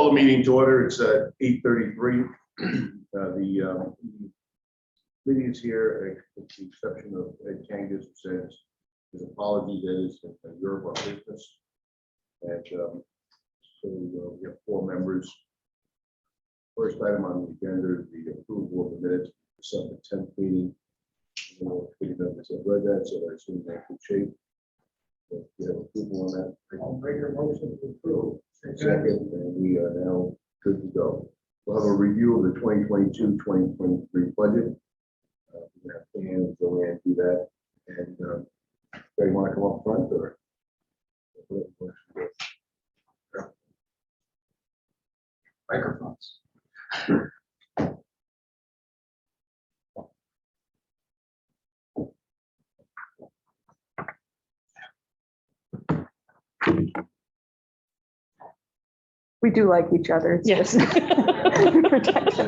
Call the meeting to order. It's 8:33. The meeting is here, with the exception of Ed Kangas, who says his apology that is in Europe on business. And so we have 4 members. First item on the agenda is the approval of the minutes, December 10th meeting. Committee members have read that, so I assume they're in good shape. So we have approval on that. I'll make a motion to approve. Second, and we are now good to go. We'll have a review of the 2022-2023 budget. We have Dan and Joanne do that. And they want to come up front or? Microphones. We do like each other. It's Yes. just protection.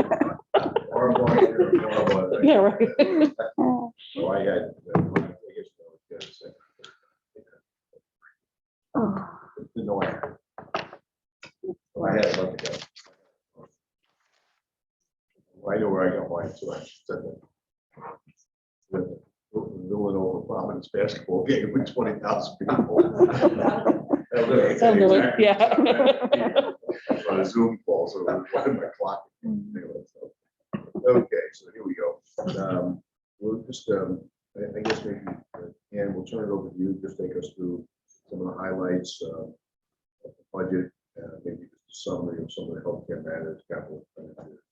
Yeah, right. So I had, I guess that was good. Oh, No, I had it like to go. I know where I got mine, so I said that. Villanova Providence basketball game with 20,000 people. That'll do it, yeah. On a Zoom call, so why my clock? Okay, so here we go. We'll just, I guess maybe, and we'll turn it over to you. Just take us through some of the highlights of the budget, maybe just a summary of some of the healthcare matters, capital expenditures.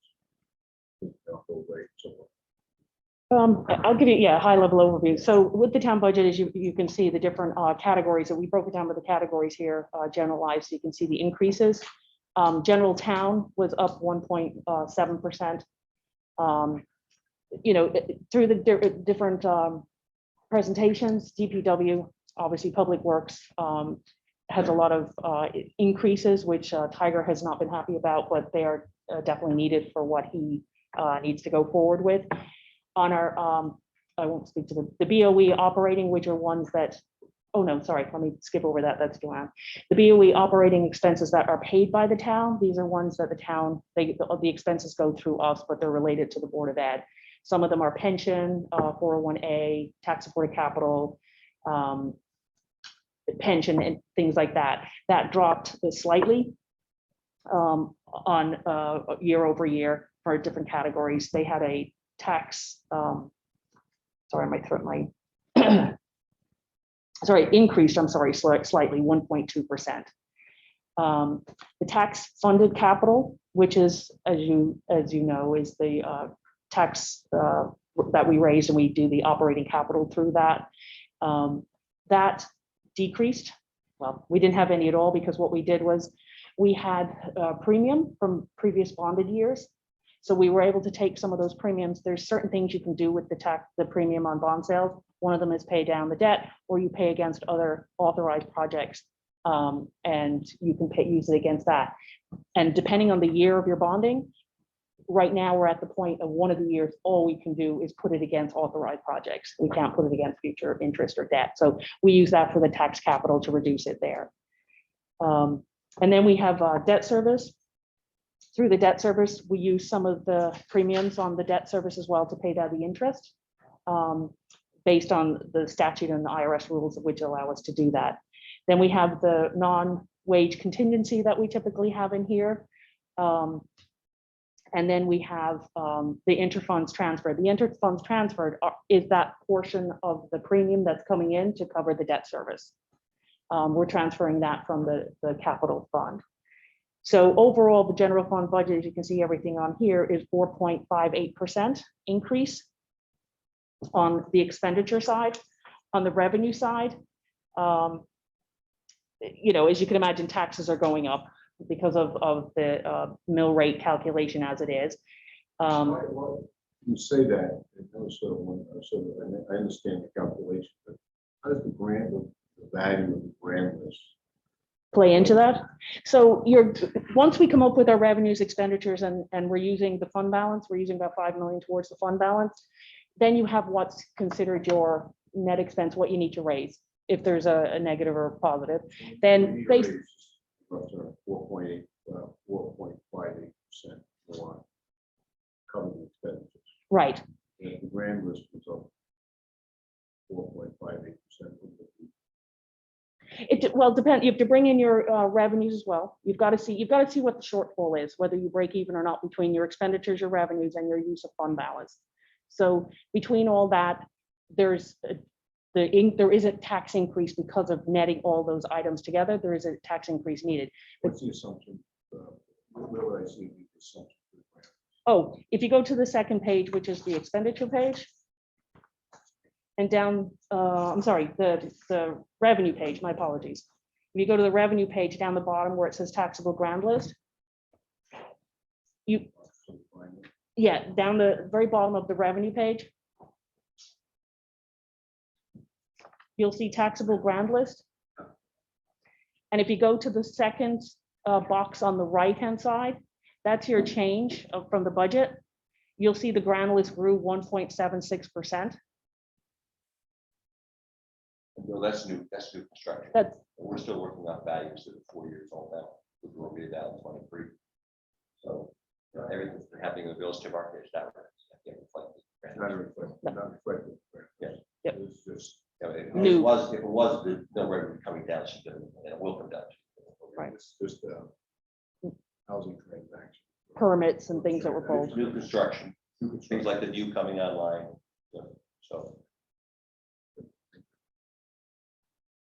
I'll give you, a high level overview. So with the town budget, as you can see the different categories that we broke it down with the categories here, generalized, so you can see the increases. General town was up 1.7%. Through the different presentations, DPW, obviously Public Works, has a lot of increases, which Tiger has not been happy about, but they are definitely needed for what he needs to go forward with. On our, I won't speak to the BOE operating, which are ones that, oh no, sorry, let me skip over that, that's Joanne. The BOE operating expenses that are paid by the town, these are ones that the town, the expenses go through us, but they're related to the Board of Ed. Some of them are pension, 401A, tax supported capital, pension and things like that. That dropped slightly on year over year for different categories. They had a tax, sorry, my throat, increased, I'm sorry, slightly, 1.2%. The tax funded capital, which is, as you know, is the tax that we raised, and we do the operating capital through that. That decreased. Well, we didn't have any at all, because what we did was we had premium from previous bonded years. So we were able to take some of those premiums. There's certain things you can do with the premium on bond sales. One of them is pay down the debt, or you pay against other authorized projects, and you can use it against that. And depending on the year of your bonding, right now we're at the point of one of the years, all we can do is put it against authorized projects. We can't put it against future interest or debt. So we use that for the tax capital to reduce it there. And then we have debt service. Through the debt service, we use some of the premiums on the debt service as well to pay down the interest, based on the statute and the IRS rules, which allow us to do that. Then we have the non-wage contingency that we typically have in here. And then we have the interfunds transferred. The interfunds transferred is that portion of the premium that's coming in to cover the debt service. We're transferring that from the capital fund. So overall, the general fund budget, as you can see, everything on here is 4.58% increase on the expenditure side. On the revenue side, as you can imagine, taxes are going up because of the mill rate calculation as it is. You say that, I understand the calculation, but how does the value of the grant list play into that? So once we come up with our revenues, expenditures, and we're using the fund balance, we're using about 5 million towards the fund balance, then you have what's considered your net expense, what you need to raise, if there's a negative or a positive. Then based 4.8 4.58% more covered expenditures. Right. And if the grand list was up 4.58%. Well, depend, you have to bring in your revenues as well. You've got to see what the shortfall is, whether you break even or not between your expenditures, your revenues, and your use of fund balance. So between all that, there is a tax increase because of netting all those items together. There is a tax increase needed. What's the assumption? Where would I see the assumption? Oh, if you go to the second page, which is the expenditure page, and down, I'm sorry, the revenue page, my apologies. If you go to the revenue page down the bottom where it says taxable grand list, down the very bottom of the revenue page, you'll see taxable grand list. And if you go to the second box on the right-hand side, that's your change from the budget. You'll see the grand list grew 1.76%. No, that's new construction. That's We're still working on values that are 4 years old now. We'll be down 23. So everything's been happening in the village to market is that. Not reflected. Yeah. Yep. It's just. If New. it was, the revenue coming down, and it will come down. Right. It's just housing transaction. permits and things that were pulled. New construction, things like the view coming online. So.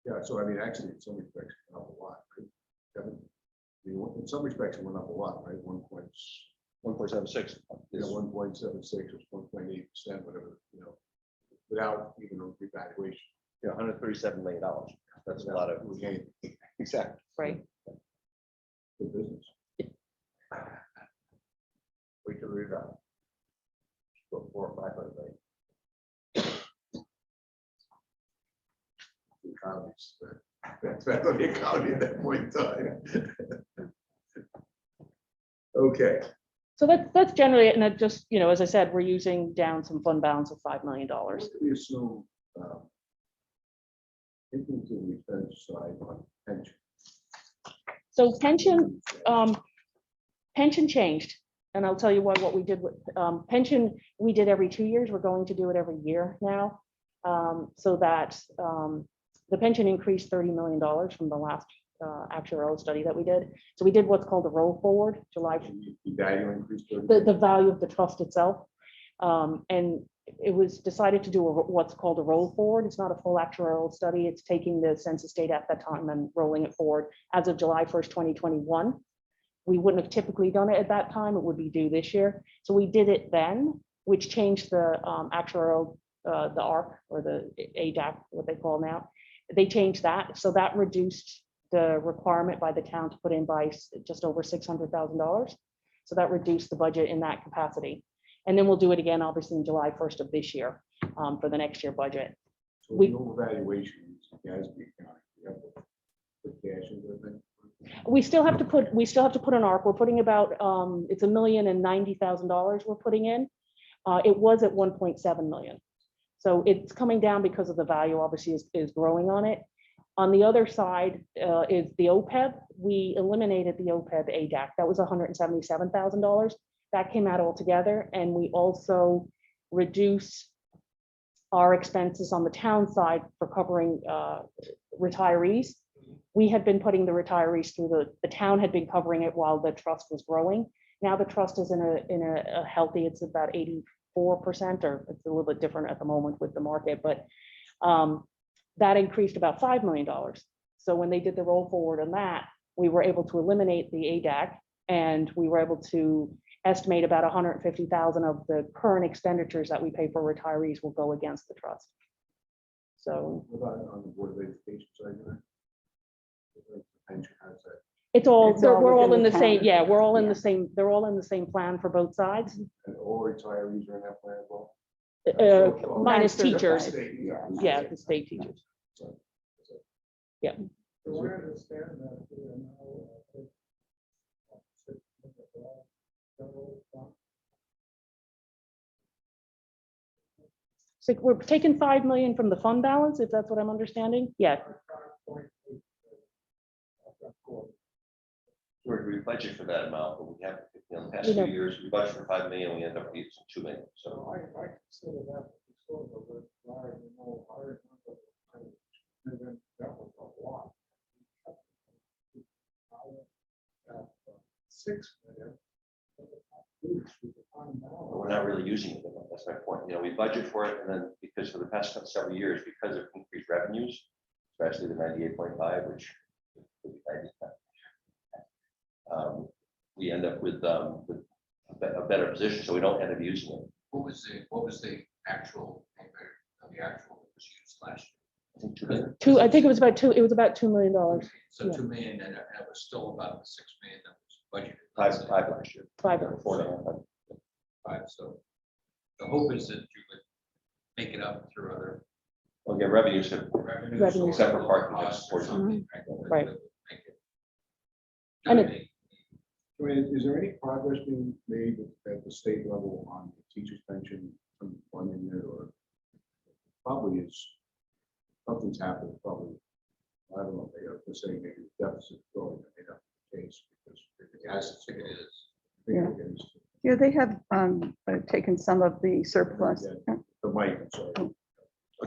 Yeah, so I mean, actually, in some respects, it went up a lot, right? Kevin? I mean, in some respects, it went up a lot, right? 1.76. Yeah, 1.76 or 1.8%, whatever, without even a revaluation. Yeah, $137 million. That's a lot of. Exactly. Right. Good business. We could read that. 400 or 500 million. Economies. That's on the economy at that point in time. Okay. So that's generally it. And it just, as I said, we're using down some fund balance of $5 million. What do we assume, thinking to the expense side on pension? So pension changed. And I'll tell you what we did with pension, we did every 2 years. We're going to do it every year now. So that the pension increased $30 million from the last actuarial study that we did. So we did what's called a roll forward, July. The value increased. The value of the trust itself. And it was decided to do what's called a roll forward. It's not a full actuarial study. It's taking the census data at that time and rolling it forward as of July 1st, 2021. We wouldn't have typically done it at that time. It would be due this year. So we did it then, which changed the actuarial, the ARC or the ADAC, what they call now. They changed that. So that reduced the requirement by the town to put in by just over $600,000. So that reduced the budget in that capacity. And then we'll do it again, obviously, in July 1st of this year for the next year budget. So the overvaluation is GASB accounting. We have to put cash into the thing. We still have to put an ARC. We're putting about it's $1,090,000 we're putting in. It was at 1.7 million. So it's coming down because of the value obviously is growing on it. On the other side is the OPEB. We eliminated the OPEB ADAC. That was $177,000. That came out altogether. And we also reduced our expenses on the town side for covering retirees. We had been putting the retirees through the town had been covering it while the trust was growing. Now the trust is in a healthy, it's about 84%, or it's a little bit different at the moment with the market, but that increased about $5 million. So when they did the roll forward on that, we were able to eliminate the ADAC and we were able to estimate about 150,000 of the current expenditures that we pay for retirees will go against the trust. So What about on the Board of Education side? Pension, how's that? it's all, It's all we're all within in the the same, town. yeah, we're all in Yeah. the same, they're all in the same plan for both sides. And all retirees are in that plan as well? Minus Non-certified. teachers, Yeah. yeah, the state teachers. Yeah. So where does it stand that we are now, So we're taking 5 million from the fund balance, if that's what I'm understanding. Yeah, So we budget for that amount, but we have, the past We few don't. years, we budget for 5 million, we end up using 2 million, So so. I consider that to be sort of a red flag, you know, I remember, and then that was a lot. 6 million. But we're not really using it, that's my point, we budget for it, and then, because for the past several years, because of increased revenues, especially the 98.5, which could be 95, we end up with a better position, so we don't end up using it. What was the actual payment of the actual that was used last I think 2 million. I think it was about $2 million. year? So Yeah. 2 million, and it was still about the 6 million that was budgeted. Five last year. 5. 4.5. 5. So the hope is that you would make it up through other Well, again, revenues have, revenues. Revenues. or Except for parking, costs that's or 14. something, right? Right. That would make it- And it- make- I mean, is there any progress being made at the state level on the teacher's pension funding it, or probably is, something's happened, probably, I don't know, they are saying maybe the deficit growing, may not be the case, because. Yes, I think it is. Yeah. Yeah, they have taken some of the surplus. The mic, I'm sorry.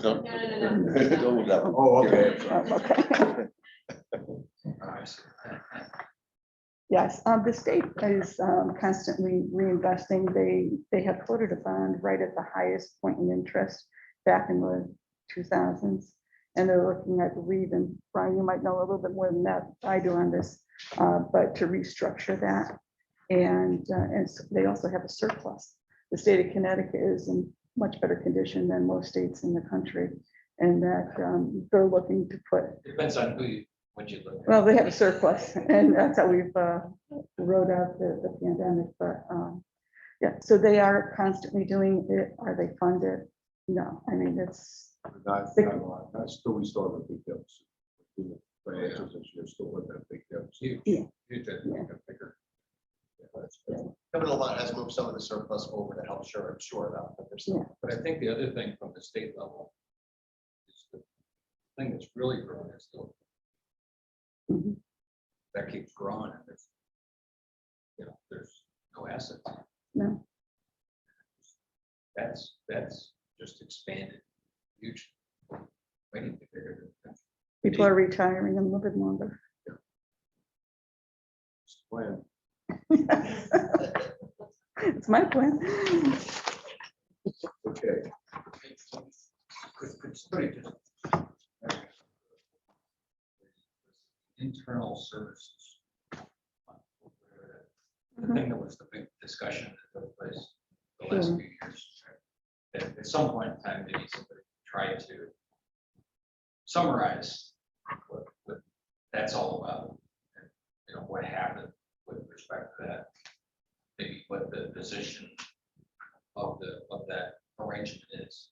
Don't move that one. Oh, okay, I'm sorry. Oh, okay. I see. Yes, the state is constantly reinvesting. They have quoted a bond right at the highest point in interest back in the 2000s. And they're looking, I believe, and Brian, you might know a little bit more than that I do on this, but to restructure that. And they also have a surplus. The state of Connecticut is in much better condition than most states in the country. And that they're looking to put, Depends on what you look at. well, they have a surplus, and that's how we've rode out the pandemic, but yeah, so they are constantly doing it. Are they funded? No, I mean, it's, Not a lot. That's still, we still have a big deficit. The Financials this year still with that big deficit. Huge. Yeah. Huge, I think, a bigger. Criminal law has moved some of the surplus over to help shore it up, but there's still. But I think the other thing from the state level is the thing that's really growing is still. Mhm. That keeps growing and there's no assets. no, That's just expanded huge. Waiting to be bigger. people are retiring a little bit longer. It's the plan. It's my plan. Okay, Could somebody just. Internal services. The thing that was the big discussion that took place the last few years. At some point in time, they need somebody to try to summarize what that's all about. And, what happened with respect to that. Maybe what the position of that arrangement is.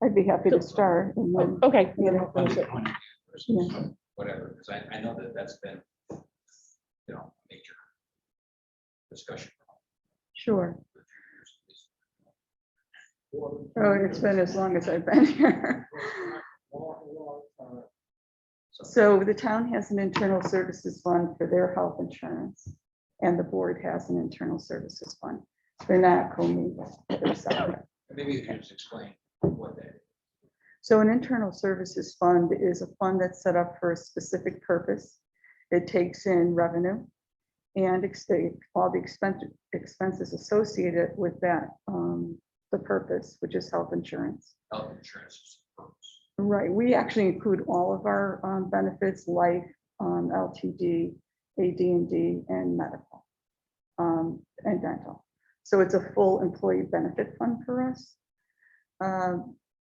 I'd be happy to start. And then, Okay. you know, Funded point of view Yeah. versus whatever, because I know that's been, a major discussion. sure. for a few years at least. Oh, it's been as long as I've been here. So the town has an internal services fund for their health insurance, and the board has an internal services fund. They're not commingled, they're separate. Maybe you could just explain what that is. So an internal services fund is a fund that's set up for a specific purpose. It takes in revenue and all the expenses associated with that, the purpose, which is health insurance. Health insurance is the purpose. Right, we actually include all of our benefits, life, LTD, AD&D, and medical, and dental. So it's a full employee benefit fund for us.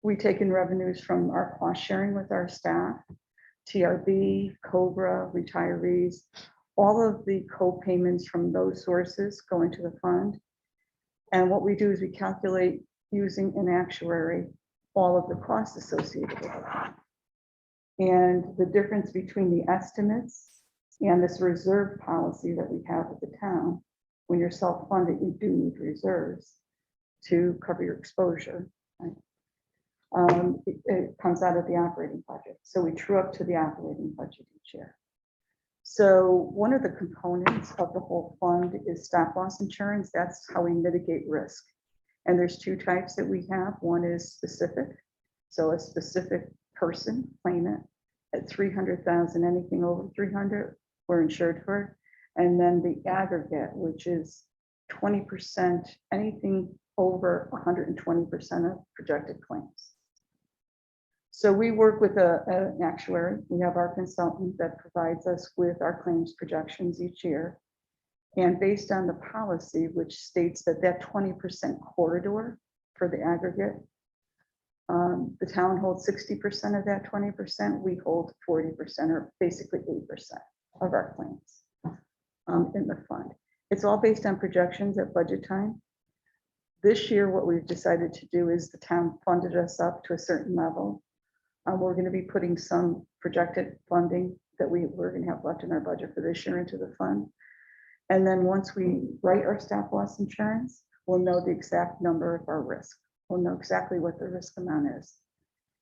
We take in revenues from our cost sharing with our staff, TRB, COBRA, retirees. All of the co-payments from those sources go into the fund. And what we do is we calculate using an actuary all of the costs associated with it. And the difference between the estimates and this reserve policy that we have with the town, when you're self-funded, you do need reserves to cover your exposure. Right? It comes out of the operating budget. So we true up to the operating budget each year. So one of the components of the whole fund is stop loss insurance. That's how we mitigate risk. And there's two types that we have. One is specific. So a specific person claimant at 300,000, anything over 300, we're insured for it. And then the aggregate, which is 20%, anything over 120% of projected claims. So we work with an actuary. We have our consultant that provides us with our claims projections each year. And based on the policy, which states that that 20% corridor for the aggregate, the town holds 60% of that 20%, we hold 40% or basically 8% of our claims in the fund. It's all based on projections at budget time. This year, what we've decided to do is the town funded us up to a certain level. We're going to be putting some projected funding that we're going to have left in our budget for this year into the fund. And then once we write our stop loss insurance, we'll know the exact number of our risk. We'll know exactly what the risk amount is.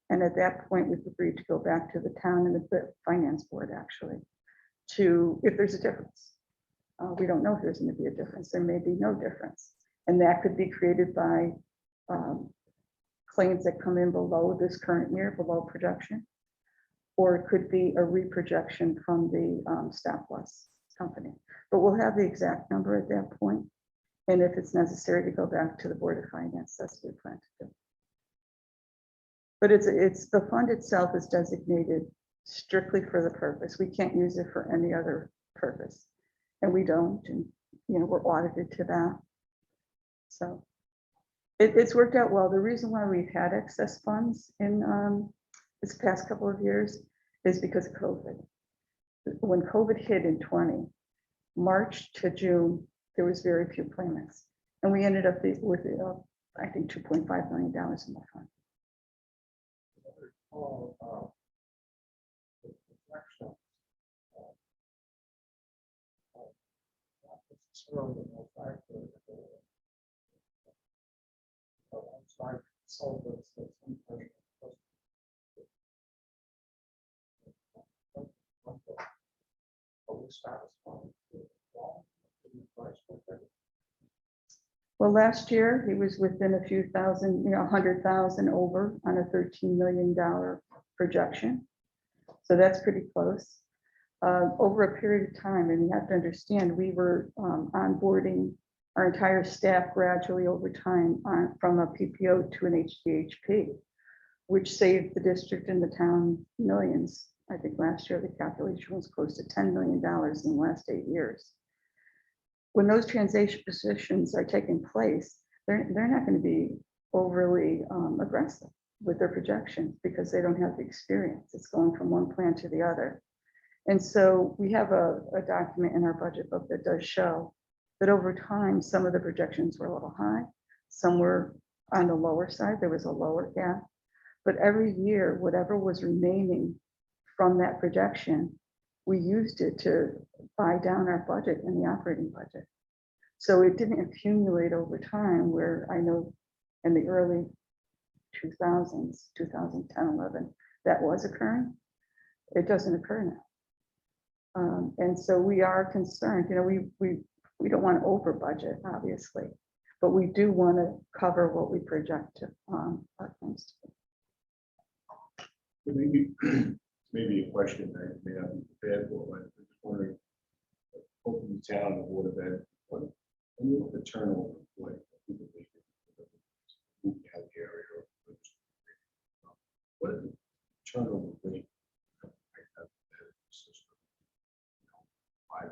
And at that point, we've agreed to go back to the town and the finance board actually to, if there's a difference. We don't know if there's going to be a difference. There may be no difference. And that could be created by claims that come in below this current year, below projection. Or it could be a reprojection from the stop loss company. But we'll have the exact number at that point. And if it's necessary to go back to the Board of Finance, that's what we plan to do. But it's the fund itself is designated strictly for the purpose. We can't use it for any other purpose. And we don't, and we're audited to that. So it's worked out well. The reason why we've had excess funds in this past couple of years is because of COVID. When COVID hit in 20, March to June, there was very few claimants. And we ended up with, I think, $2.5 million in the fund. Well, last year he was within a few thousand, 100,000 over on a $13 million projection. So that's pretty close. Over a period of time, and you have to understand, we were onboarding our entire staff gradually over time from a PPO to an HDHP, which saved the district and the town millions. I think last year the calculation was close to $10 million in the last 8 years. When those transitions are taking place, they're not going to be overly aggressive with their projections because they don't have the experience. It's going from one plan to the other. And so we have a document in our budget book that does show that over time, some of the projections were a little high, some were on the lower side, there was a lower gap. But every year, whatever was remaining from that projection, we used it to buy down our budget and the operating budget. So it didn't accumulate over time where I know in the early 2000s, 2010, 11, that was occurring. It doesn't occur now. And so we are concerned, we don't want to over budget, obviously, but we do want to cover what we project our claims to be. Maybe a question that may not be prepared for, but I'm just wondering, open the town, the Board of Ed, when you look at turnover, like people leaving, moving out of the area, or what is the turnover rate? 5%.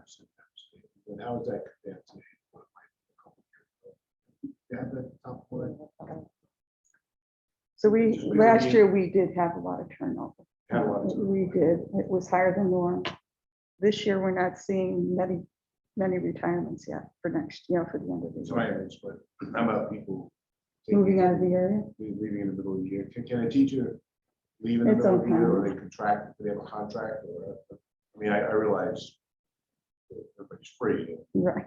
And how is that compared to what it might be a couple of years ago? You have that top one? So last year we did have a lot of turnover. Had a lot of turnover. We did. It was higher than norm. This year, we're not seeing many retirements yet for next, for the end of the So year. anyways, but how about people Moving out of the area. leaving in the middle of the year? Can a teacher leave in the It's middle of the year, or okay. they contract, do they have a contract? Or, I mean, I realize that everybody's free, Right.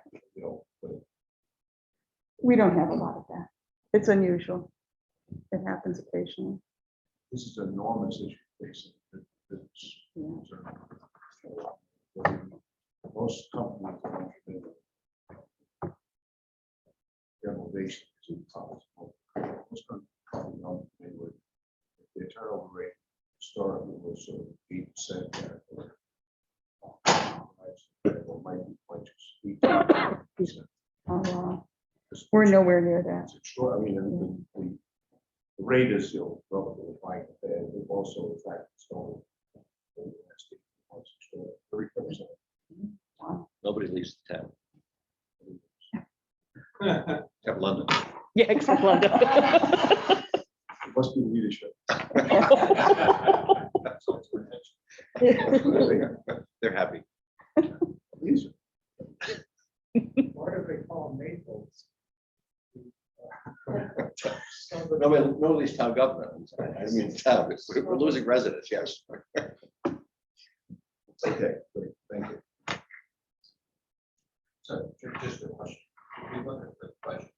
but We don't have a lot of that. It's unusual. It happens occasionally. this is an enormous issue facing the business. Yeah. most companies don't do generalization to possible. Most companies don't do it. Their turnover rate historically was sort of 8%. Or might be 0.2%. We're nowhere near that. It's extra, I mean, the rate is still relatively high, and it also, in fact, it's only 3%. Nobody leaves the town. Except London. Yeah, except London. It must be leadership. They're happy. These Why do they call them maples? Nobody's town government. I mean, town, we're losing residents, yes. Okay, great, thank you. So just a question. If we look at the budget.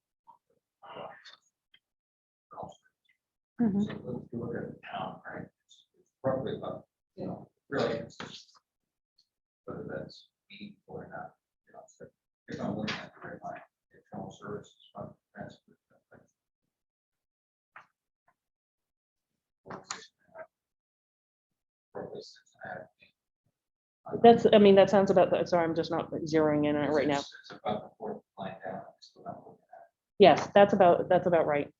Mhm. So if you look at the town, right, it's roughly about, really consistent. Whether that's meaningful or not, so if I'm looking at the right line, internal services fund, that's. Roughly 6.5. That's, I mean, that sounds about, sorry, I'm just not zeroing in on it right now. It's about the fourth line down. I'm still not looking at Yes, that's about right. it.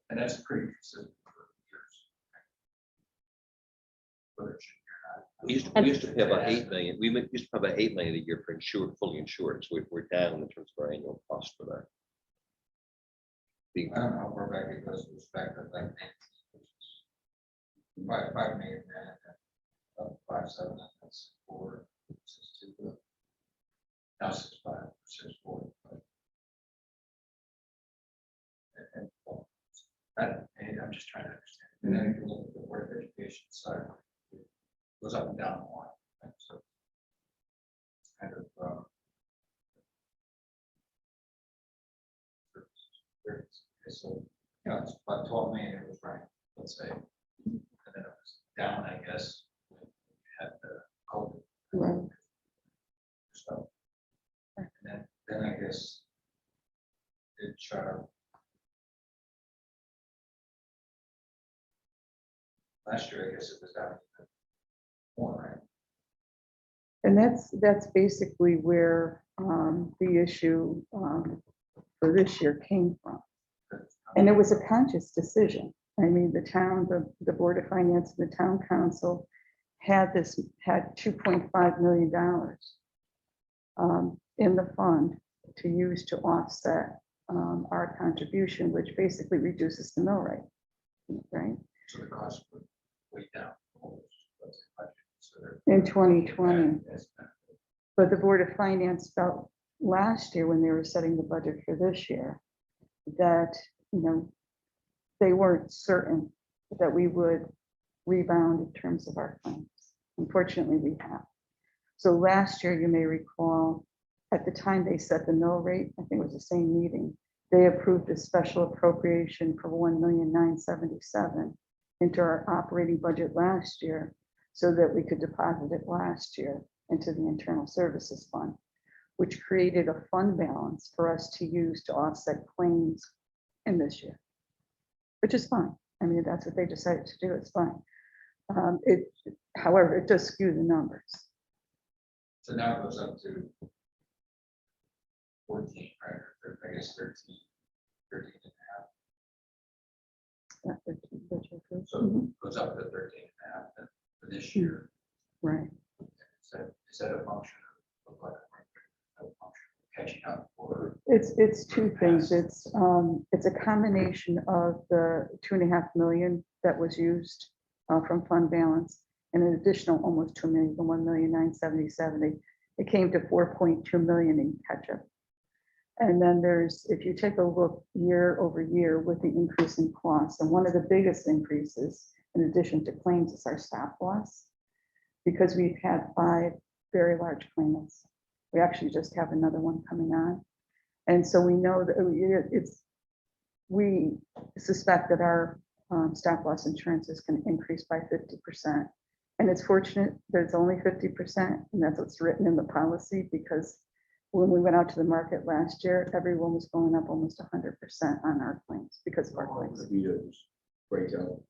And that's pretty consistent for years. Whether it should be or not. We used to pay about 8 million. We used to pay about 8 million a year for insured, fully insured. So we're down in terms of our annual cost for that. I don't know how far back it goes with respect to like. 5 million, and 5.7, that's 4.62. Now 6.5, 6.4. And I'm just trying to understand. And then if you look at the Board of Education side, it goes up and down a lot. Right? So it's kind of so it's about 12 million. It was right, let's say, and then it was down, I guess, when you had the COVID. Right. So, and then I guess it shot up. Last year, I guess it was down more, right? And that's basically where the issue for this year came from. And it was a conscious decision. I mean, the town, the Board of Finance, the town council had $2.5 million in the fund to use to offset our contribution, which basically reduces the mill rate, right? So the cost went way down. In 2020. But the Board of Finance felt last year when they were setting the budget for this year that, they weren't certain that we would rebound in terms of our claims. Unfortunately, we have. So last year, you may recall, at the time they set the mill rate, I think it was the same meeting, they approved a special appropriation for $1,977,000 into our operating budget last year so that we could deposit it last year into the internal services fund, which created a fund balance for us to use to offset claims in this year, which is fine. I mean, that's what they decided to do. It's fine. However, it does skew the numbers. So now it goes up to 14, right? Or I guess 13 and a half. Yeah, So Mhm. it goes up to 13 and a half for this year. Right. Is that a function of like a function of catching up or? It's two things. It's a combination of the $2.5 million that was used from fund balance and an additional almost 2 million, the 1,977,000. It came to 4.2 million in catch up. And then if you take a look year over year with the increase in costs, and one of the biggest increases in addition to claims is our stop loss, because we've had 5 very large claimants. We actually just have another one coming on. And so we know that we suspect that our stop loss insurance is going to increase by 50%. And it's fortunate that it's only 50%, and that's what's written in the policy, because when we went out to the market last year, everyone was going up almost 100% on our claims because of our claims. Would be to just break out,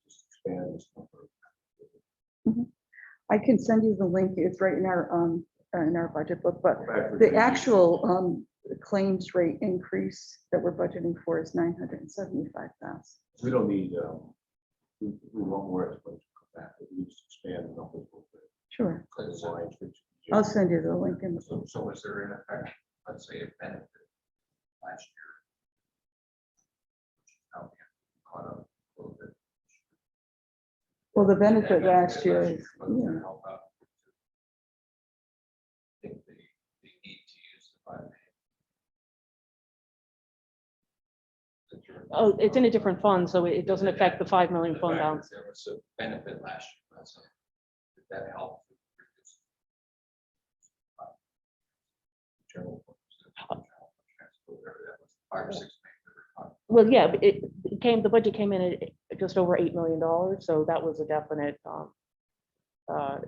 just expand this number. I can send you the link. It's right in our budget book, but Back for the June. actual claims rate increase that we're budgeting for is 975,000. We don't need, we want more experts to come back, we just expand the numbers a little bit. Sure. Because the lines which- I'll send you the link in the So was there in effect, let's say, a benefit last year? Now we have caught up a little bit. Well, the benefit That last year was is, to yeah, help out. I think they need to use the 5 million. Oh, it's in a different fund, so it doesn't affect the 5 million fund balance. There was a benefit last year, that's it. Did that help? General purpose, whatever that was, 5 or 6 million that we're talking. Well, yeah, but it came, the budget came in at just over $8 million, so that was a definite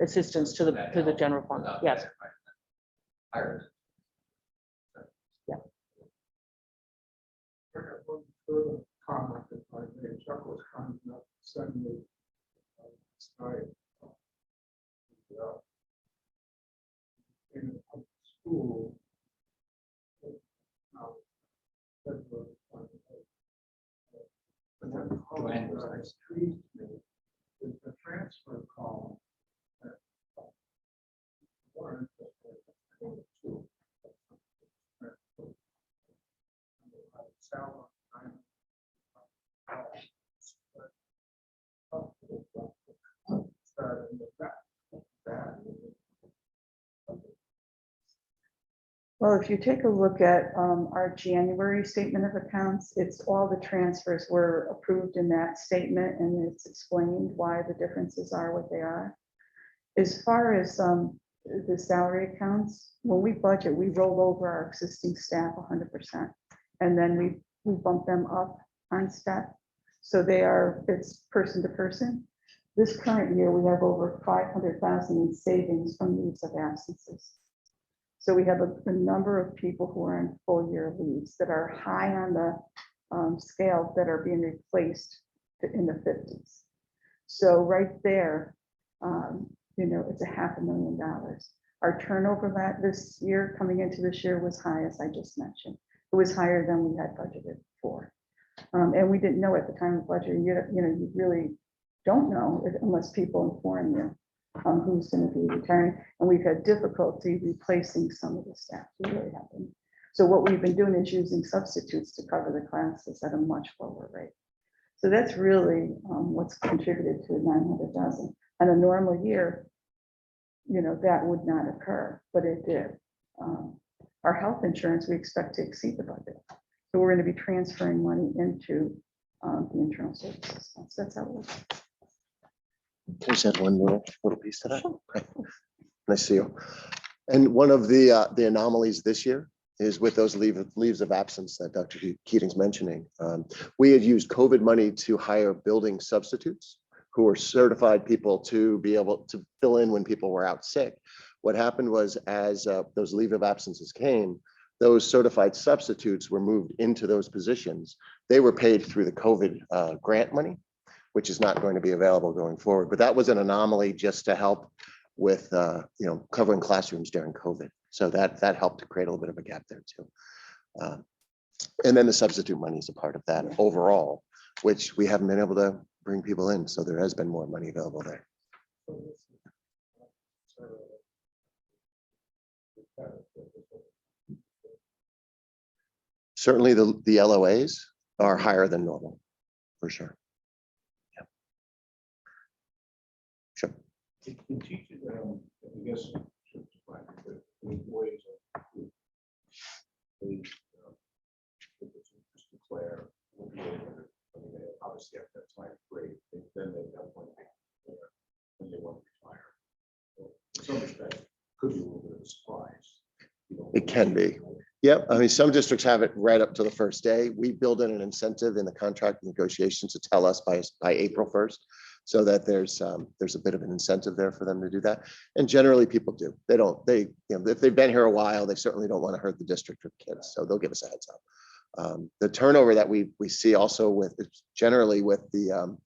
assistance to the general fund, Without yes. that, it might have been higher. I have one further comment if I may. Chuck was kind enough to send me tonight. In a school. February 28th. But the column that intrigued me is the transfer column. More interesting than the two. Salary. Starting with that. well, if you take a look at our January statement of accounts, it's all the transfers were approved in that statement, and it's explained why the differences are what they are. As far as the salary accounts, when we budget, we roll over our existing staff 100%, and then we bump them up on step. So it's person to person. This current year, we have over 500,000 in savings from leaves of absences. So we have a number of people who are on full year leaves that are high on the scale that are being replaced in the 50s. So right there, it's $500,000. Our turnover this year, coming into this year, was high, as I just mentioned. It was higher than we had budgeted for. And we didn't know at the time of budgeting, you really don't know unless people inform you who's going to be retiring. And we've had difficulty replacing some of the staff. We really haven't. So what we've been doing is using substitutes to cover the classes at a much lower rate. So that's really what's contributed to 900,000. On a normal year, that would not occur, but it did. Our health insurance, we expect to exceed the budget. So we're going to be transferring money into the internal services. So that's how it works. Can I just add one little piece to that? Okay. Nice to see you. And one of the anomalies this year is with those leaves of absence that Dr. Keating's mentioning. We had used COVID money to hire building substitutes who were certified people to be able to fill in when people were out sick. What happened was, as those leave of absences came, those certified substitutes were moved into those positions. They were paid through the COVID grant money, which is not going to be available going forward. But that was an anomaly just to help with covering classrooms during COVID. So that helped to create a little bit of a gap there too. And then the substitute money is a part of that overall, which we haven't been able to bring people in. So there has been more money available there. Certainly the LOAs are higher than normal, for sure. Yeah. Sure. In teaching, I guess, the employees they just declare, obviously at that time, great, then they have one when they want to retire. So in some respects, could be a little bit of a surprise. It can be. Yep. I mean, some districts have it right up to the first day. We build in an incentive in the contract negotiations to tell us by April 1st. so that there's a bit of an incentive there for them to do that. And generally people do. If they've been here a while, they certainly don't want to hurt the district or kids. So they'll give us a heads up. The turnover that we see also with generally with the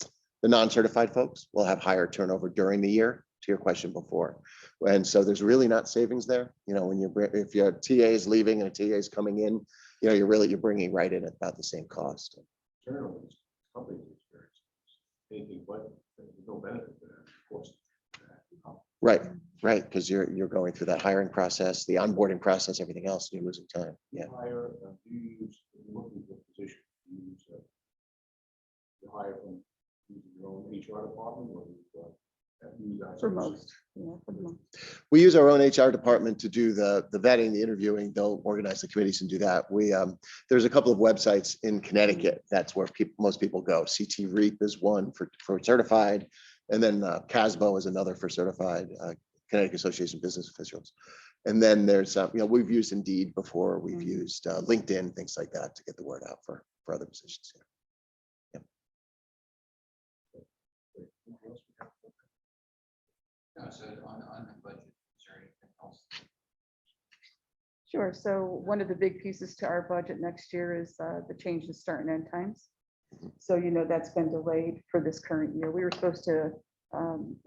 non-certified folks will have higher turnover during the year, to your question before. And so there's really not savings there. If your TA is leaving and a TA is coming in, you're bringing right in at about the same cost. Turnover is company's experience. Anything but, there's no benefit to that, of course. Right, because you're going through that hiring process, the onboarding process, everything else, and you're losing time. Yeah. Hire, do you use, looking for position, do you use, you hire from using your own HR department or use For most, for the most. We use our own HR department to do the vetting, the interviewing. They'll organize the committees and do that. There's a couple of websites in Connecticut. That's where most people go. CT REAP is one for certified, and then CASBO is another for certified, Connecticut Association of Business Officials. And then there's, we've used Indeed before. We've used LinkedIn, things like that to get the word out for other positions. No, so on the budget, is there anything else? Sure. So one of the big pieces to our budget next year is the change in start and end times. So, that's been delayed for this current year. We were supposed to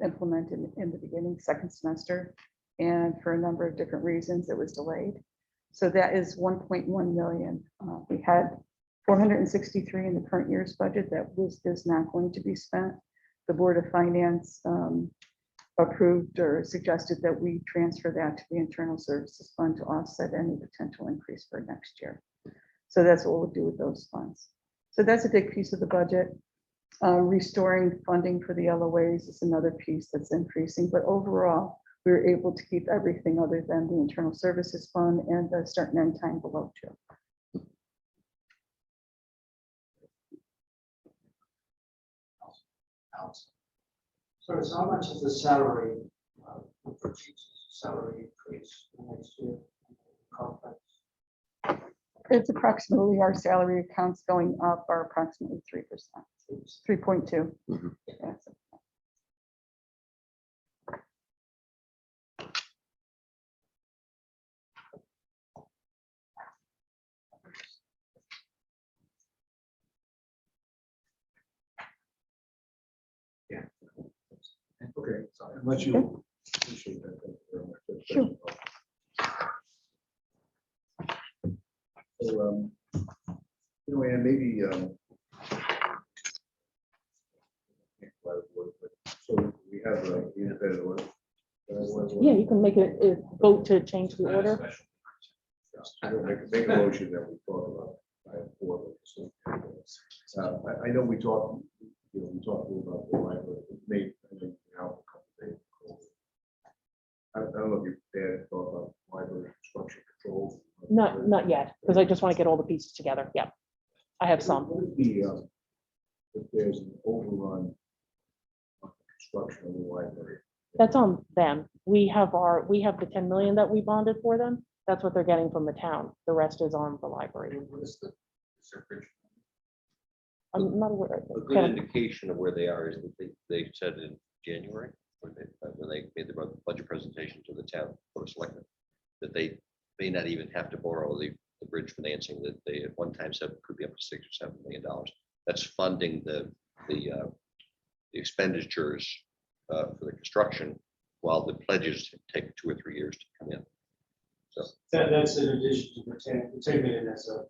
implement in the beginning, second semester, and for a number of different reasons, it was delayed. So that is 1.1 million. We had 463 in the current year's budget that is not going to be spent. The Board of Finance approved or suggested that we transfer that to the Internal Services Fund to offset any potential increase for next year. So that's what we'll do with those funds. So that's a big piece of the budget. Restoring funding for the LOAs is another piece that's increasing, but overall, we were able to keep everything other than the Internal Services Fund and the start and end time below 2. So how much is the salary, for teachers, salary increase next year? Conference? It's approximately, our salary accounts going up are approximately 3%, 3.2. Mhm. Yes. Okay, so unless you appreciate that. Thank you very much. That's Sure. So, and maybe, so we have the independent order. Yeah, you can make a vote to change the order. Make a motion that we talk about. I know we talked, we talked a little about the library. It may, I think, out a couple days. I don't know if you've had thought about library construction controls. Not yet, because I just want to get all the pieces together. Yeah, I have some. What would be, if there's an overrun on construction of the library? That's on them. We have the 10 million that we bonded for them. That's what they're getting from the town. The rest is on the library. What is the bridge? I'm not aware. A good indication of where they are is that they said in January, when they made the budget presentation to the town board of selectmen, that they may not even have to borrow the bridge financing that they at one time said could be up to $6 or $7 million. That's funding the expenditures for the construction, while the pledges take 2 or 3 years to come in. So That's in addition to the 10 million as a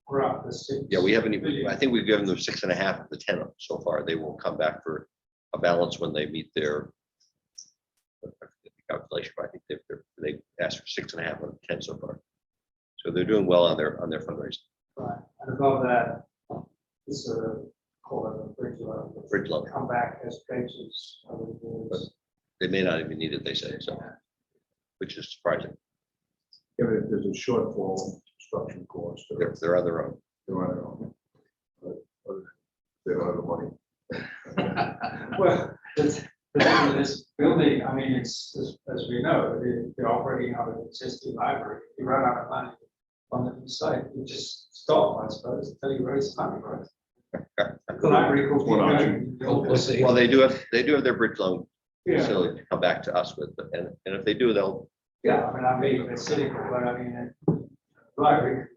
rough. yeah, we haven't even, I think we've given them 6.5 of the 10 so far. They will come back for a balance when they meet their calculation, but I think they asked for 6.5 of 10 so far. So they're doing well on their fundraising. Right, and above that, this call it a bridge loan. Bridge loan. Come back as pages. They may not even need it, they say, so, which is surprising. If there's a shortfall in construction costs, They're on their own. they're on their own. But they don't have the money. Well, this building, I mean, it's, as we know, they're operating out of an existing library. You run out of money on the site, you just stop, I suppose, until you raise money, right? Collaborative. That's one option. We'll see. Well, they do have their bridge loan Yeah, facility to come back to us with, and if they do, they'll, yeah, I mean, it's cynical, but I mean, library.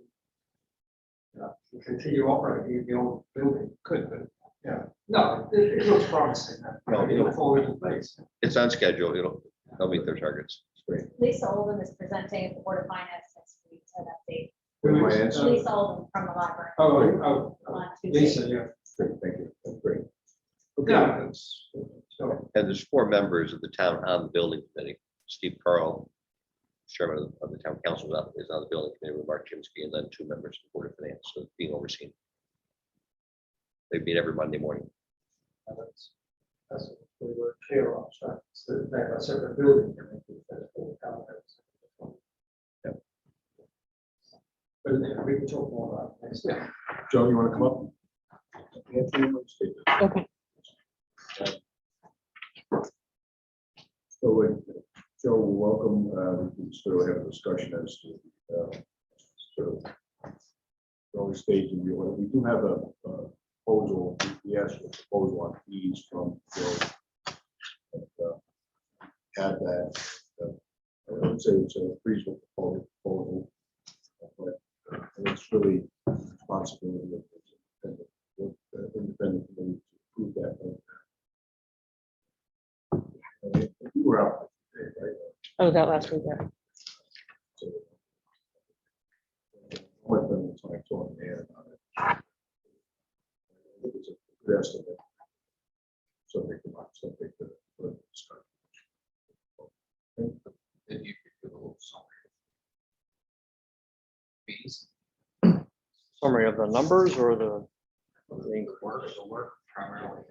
Continue operating the old building, could, but, yeah, no, it looks promising. No, It'll fall into place. it's on schedule, they'll meet their targets. Lisa Oldham is presenting at the Board of Finance next week to update. With my answer. Lisa Oldham from the library. Oh, on Tuesday. Lisa, yeah. Great, thank you. That's great. Yeah, it's, so, And there's 4 members of the town on the building committee. Steve Carl, chairman of the town council, is on the building committee with Mark Chimsky, and then 2 members of the board of finance, so it's being overseen. They meet every Monday morning. that's what we were clear on, so it's a separate building. That's what we count as. Yeah. But yeah, we can talk more about it next time. Joe, you want to come up? Anthony, let's take this. Okay. So, Joe, welcome. We can sort of have a discussion as to sort of early stage in the order. We do have a proposal, we asked for a proposal on fees from Joe. Had that. I would say it's a reasonable proposal, but it's really responsibility of the independent committee to approve that. You were out today, right? Oh, that last week, yeah. So, what the time on there on it. It was a good estimate. Subject to discussion. If you could do a little summary. Fees, Summary of the numbers or the the work primarily.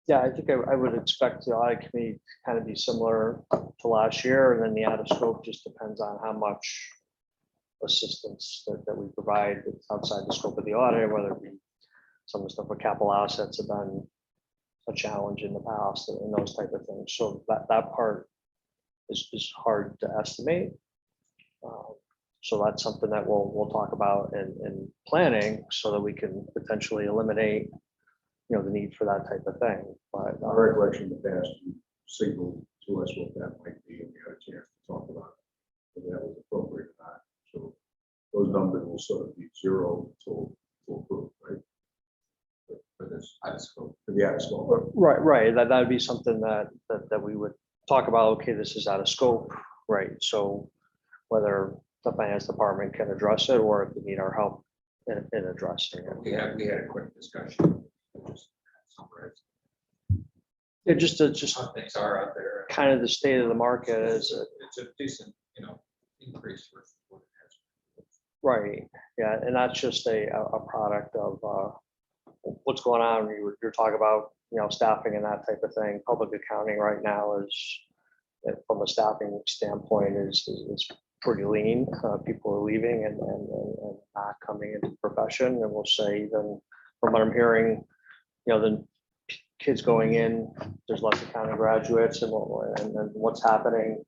Yeah, I think I would expect the audit committee to kind of be similar to last year, and then the out of scope just depends on how much assistance that we provide outside the scope of the audit, whether it be some of the stuff with capital assets have been a challenge in the past and those type of things. So that part is hard to estimate. So that's something that we'll talk about in planning so that we can potentially eliminate the need for that type of thing. But Our recollection in the past, you signaled to us what that might be, and we had a chance to talk about it. Whether that was appropriate or not. So those numbers will sort of be zero until approved, right? For this, for the out of scope. right, that would be something that we would talk about. Okay, this is out of scope, right? So whether the finance department can address it or if they need our help in addressing it. We had a quick discussion. Just summarize Yeah, just how things are out there. kind of the state of the market is It's a decent, increase versus what it has been. right. Yeah, and that's just a product of what's going on. You're talking about staffing and that type of thing. Public accounting right now is, from a staffing standpoint, is pretty lean. People are leaving and not coming into the profession. And we'll say even from what I'm hearing, the kids going in, there's less accounting graduates, and what's happening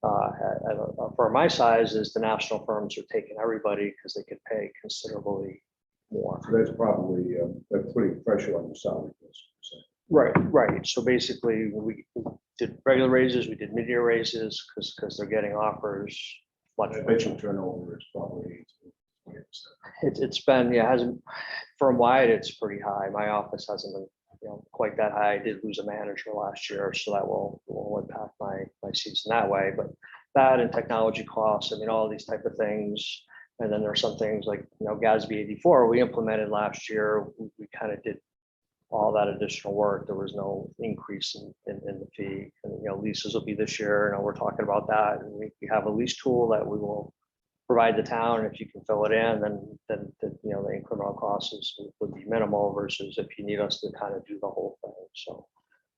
at a firm my size is the national firms are taking everybody because they could pay considerably more. So that's probably that's putting pressure on the salary. Right. So basically, we did regular raises, we did mid-year raises because they're getting offers much. I bet you turnover is probably 20%. It's been, hasn't, firm-wide, it's pretty high. My office hasn't been, quite that high. I did lose a manager last year, so that will impact my season that way. But that and technology costs, all these type of things. And then there are some things like, GASB 84 we implemented last year. We kind of did all that additional work. There was no increase in the fee. And, leases will be this year. We're talking about that. And we have a lease tool that we will provide the town. If you can fill it in, then you know, the incremental costs would be minimal versus if you need us to kind of do the whole thing. So,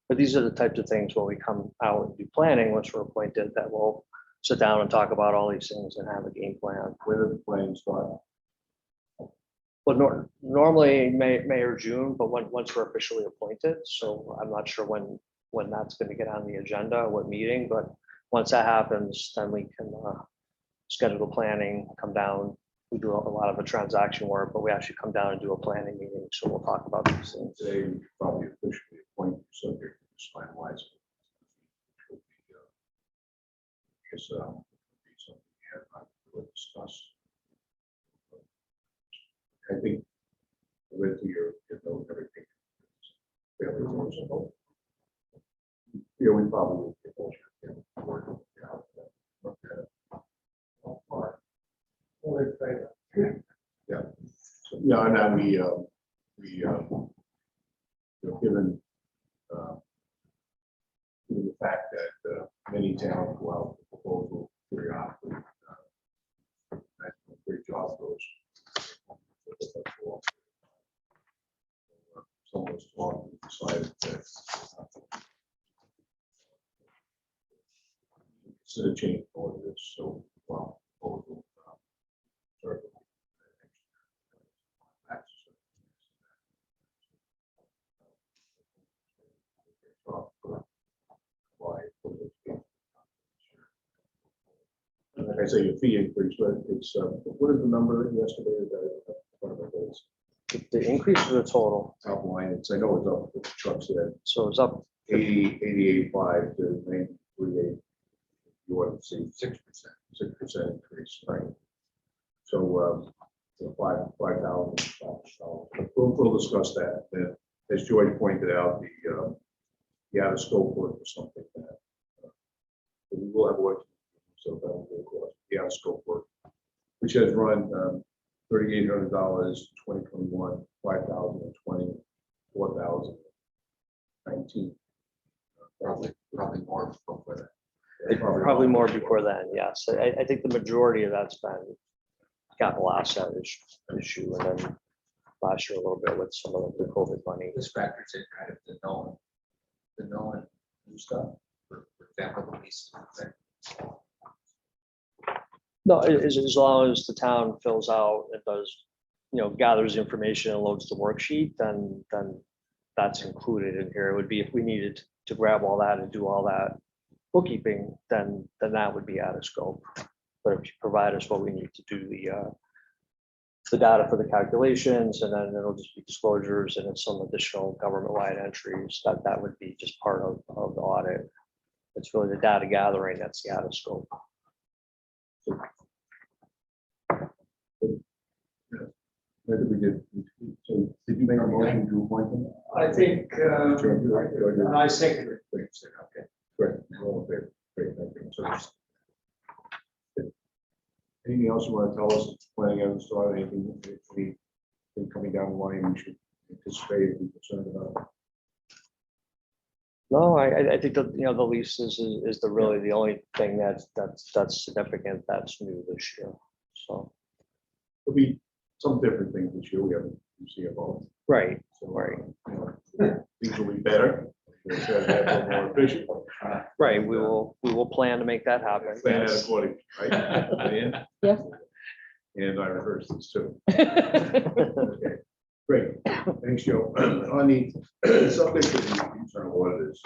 but these are the types of things when we come out and do planning, once we're appointed, that we'll sit down and talk about all these things and have a game plan. When are the plans start? But normally May or June, but once we're officially appointed, so I'm not sure when that's going to get on the agenda, what meeting, but once that happens, then we can schedule the planning, come down. We do a lot of the transaction work, but we actually come down and do a planning meeting, so we'll talk about these things. Today, we probably officially appoint you subject to this finalizing. Because be something we have not really discussed. I think I read through your note, everything. Fairly reasonable. Yeah, we probably will get those. Yeah. So, yeah, and then we you know, given the fact that many towns go out with proposal periodically, that's a great job for us. Someone's talking, decided that it's a change for this, so well. Proposal, sorry. Like I say, your fee increase, but it's, what is the number yesterday that one of the goals The increase of the total, outline, it's, I know it's up, but Chuck said so it's up 88.5 to 93.8. You want to see 6% increase, right? So, $5,000. We'll discuss that. Then, as George pointed out, the out of scope work or something that we will have work. So that will go across the out of scope work, which has run $3,800, 2021, 5,020, 4,019. Probably more before that. probably more before then, yes. I think the majority of that's been capital asset issue, and then last year a little bit with some of the COVID money. This factors in kind of the known new stuff for example, lease. No, as long as the town fills out, it does, you know, gathers information and loads the worksheet, then that's included in here. It would be if we needed to grab all that and do all that bookkeeping, then that would be out of scope. But if you provide us what we need to do the data for the calculations, and then it'll just be disclosures and then some additional government-wide entries, that would be just part of the audit. It's really the data gathering that's the out of scope. I think we did. So did you make a motion to appoint them? I think, and I second it. Okay, great. All in favor? Great, thank you. So, anything else you want to tell us? Planning on start anything coming down the line we should anticipate and be concerned about? No, I think that, you know, the lease is really the only thing that's significant, that's new this year. So, There'll be some different things this year. We have a CFO. right, So, right. you know, things will be better. We'll try to have them more efficient. Right, we will plan to make that happen. Plan that Yes. accordingly, right? Diane? Yes. And I rehearsed this too. Okay, great. Thanks, Joe. On the subject of the internal auditors,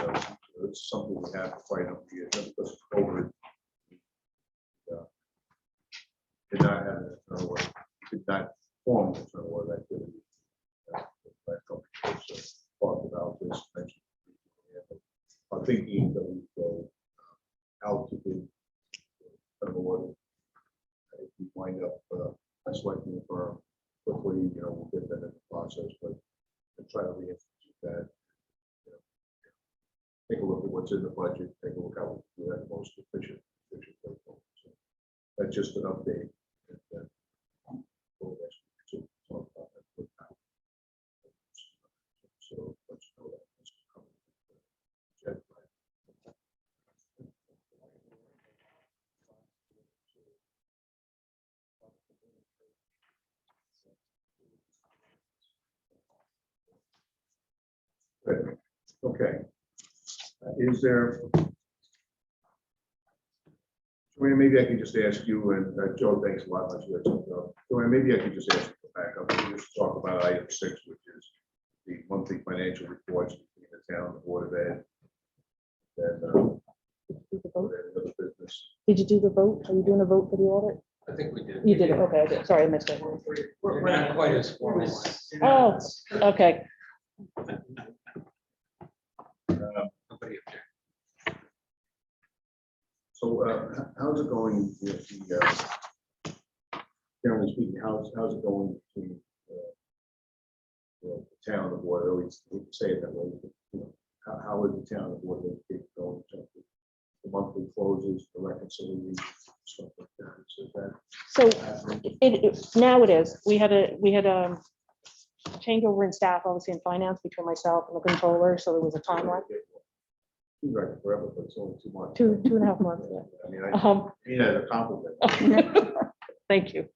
it's something we have to fight up here because COVID did not have an internal audit, did not form an internal audit activity. Talked about this. Mentioned. Our thinking that we go out to the internal audit. If we wind up selecting a firm quickly, you know, we'll get that in the process, but try to reinstitute that. You know, take a look at what's in the budget, take a look how we do that most efficient. way forward. So that's just an update. And, we'll actually talk about that. So let's know that. Good. Okay. Is there? Joanne, maybe I could just ask you, and Joe, thanks a lot. Joanne, maybe I could just ask you to back up and just talk about item 6, which is the monthly financial reports between the town, the Board of Ed, and Do the vote? other business. Did you do the vote? Are you doing a vote for the audit? I think we did. You did it, okay, I did. Sorry, I missed it. We're not quite as formal. Oh, okay. Nobody up there. So how's it going with generally speaking, how's it going between the town and the board, or at least we can say it that way, but, how is the town and the board going in terms of the monthly closes, the reconciliation, stuff like that? So that So happening? now it is. We had a changeover in staff, obviously in finance between myself and the controller, so there was a timeline, Seems like forever, but it's only 2 months. 2.5 months. Yeah. I mean, I Um, mean, as a compliment. Thank you.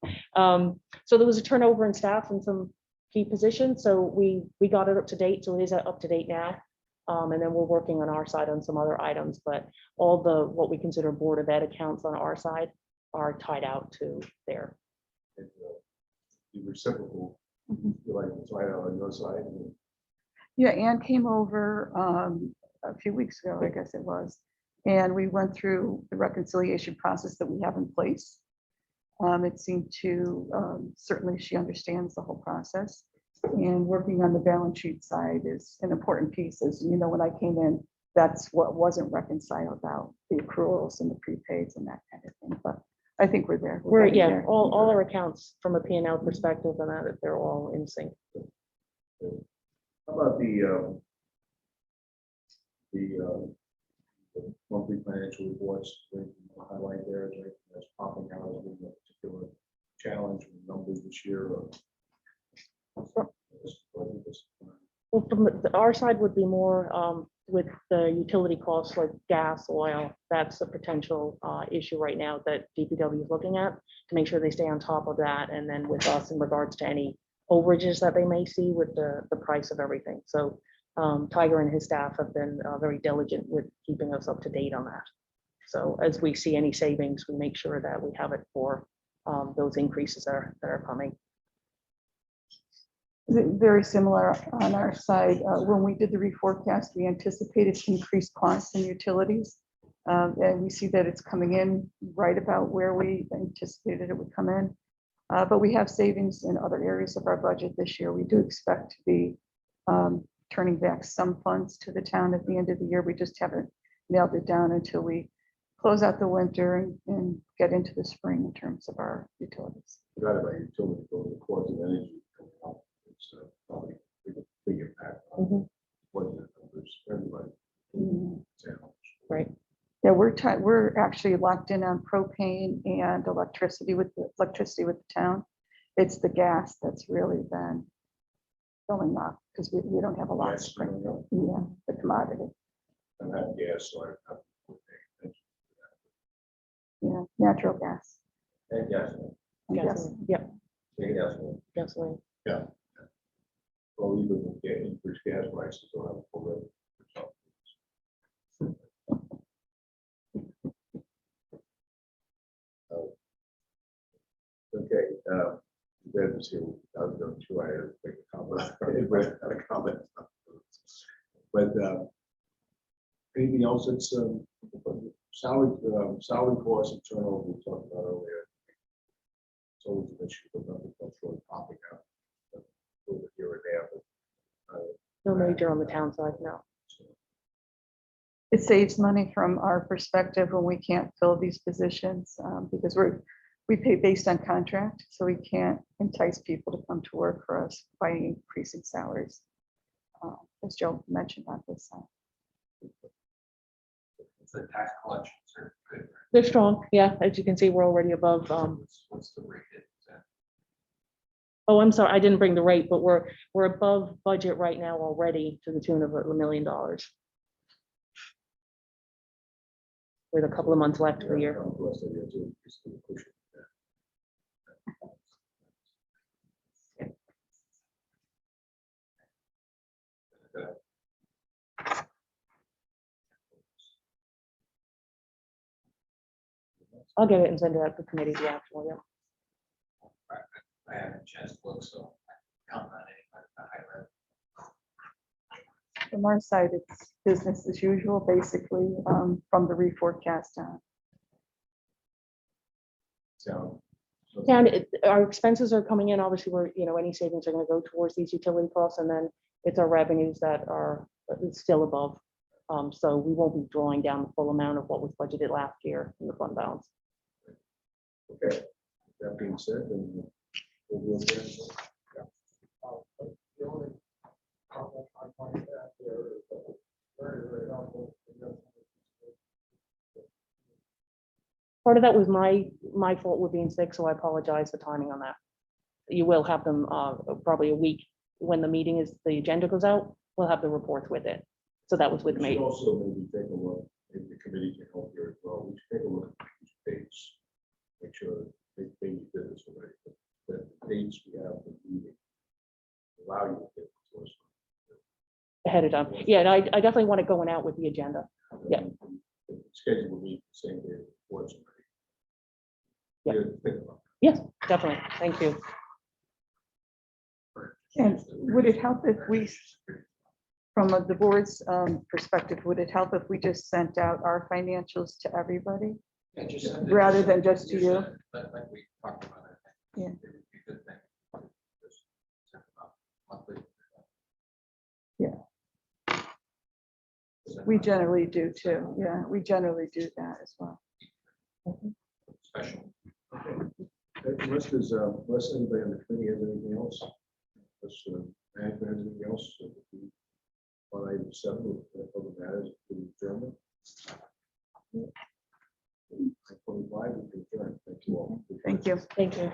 So there was a turnover in staff in some key positions, so we got it up to date, so it is up to date now. And then we're working on our side on some other items, but all the, what we consider Board of Ed accounts on our side are tied out to there. And, the reciprocal, Mhm. you like, it's right out on your side. And Yeah, Ann came over a few weeks ago, I guess it was, and we went through the reconciliation process that we have in place. It seemed to, certainly she understands the whole process. And working on the balance sheet side is an important piece, as you know, when I came in, that's what wasn't reconciled about, the accruals and the prepaids and that kind of thing, but I think we're there. We're, getting yeah, there. all our accounts from a P&L perspective and that, they're all in sync. how about the monthly financial reports, the highlight there, is anything that's popping out as being a particular challenge with numbers this year? Or Well, from our side would be more with the utility costs like gas, oil. That's a potential issue right now that DPW is looking at to make sure they stay on top of that. And then with us in regards to any overages that they may see with the price of everything. So Tiger and his staff have been very diligent with keeping us up to date on that. So as we see any savings, we make sure that we have it for those increases that are coming. Very similar on our side. When we did the reforecast, we anticipated increased costs in utilities. And we see that it's coming in right about where we anticipated it would come in. But we have savings in other areas of our budget this year. We do expect to be turning back some funds to the town at the end of the year. We just haven't nailed it down until we close out the winter and get into the spring in terms of our utilities. Forgot about utility bill, the cost of energy coming up. It's probably a big impact on Mhm. what the numbers, everybody. Mm. Right. Yeah, we're actually locked in on propane and electricity with the town. It's the gas that's really been going up because we don't have a lot of Gas, spring. you know. Yeah, the commodity. And that gas, so I have to pay attention Yeah, natural gas. to that. And gas, Yes. Gasoline. Yep, take gas. gasoline. Well, even with the increased gas prices, will have a full rate. Okay, that was here, I was going to, I had to make a comment, but a comment. But anything else that's salary costs and turnover we talked about earlier. It's always an issue, but nothing that's really popping out. A little bit here and there, but No major on the town side, no. It saves money from our perspective when we can't fill these positions because we pay based on contract, so we can't entice people to come to work for us by increasing salaries. As Joe mentioned on this side. The tax collections are good. Right? They're strong, yeah. As you can see, we're already above. What's the rate? Oh, I'm sorry, I didn't bring the rate, but we're above budget right now already to the tune of $1 million. With a couple of months left of the year. I'll get it and send it out to committee, the actual, yeah. I haven't had a chance to look, so I count on anybody to highlight. From our side, it's business as usual, basically, from the reforecast on. So. And our expenses are coming in, obviously, we're, any savings are gonna go towards these utility costs, and then it's our revenues that are still above. So we won't be drawing down the full amount of what was budgeted last year in the fund balance. Okay, that being said, then we'll go again. The only comment I might add there is that it's very, very helpful. Part of that was my fault with being sick, so I apologize for timing on that. You will have them probably a week when the meeting is, the agenda goes out, we'll have the reports with it. So that was with We should me. also maybe take a look, maybe the committee can help here as well. We should take a look at these dates. Make sure they did this already, but that the dates we have the meeting allow you to get to us. Ahead of time. Yeah, and I definitely want it going out with the agenda. Yeah. The schedule will meet the same day the reports already. Yeah. Think about Yes, definitely. Thank you. And would it help if we, from the board's perspective, would it help if we just sent out our financials to everybody? Yeah, just send it- Rather than just to you? send it, Like we talked about it. Yeah. It would be a good thing. Just send it out monthly. We generally do too. Yeah, we generally do that as well. Special. Unless there's, unless anybody on the committee has anything else, unless management has anything else, on item 7 of the matters to the German. 25, we can adjourn. Thank you all. Thank you. Thank you.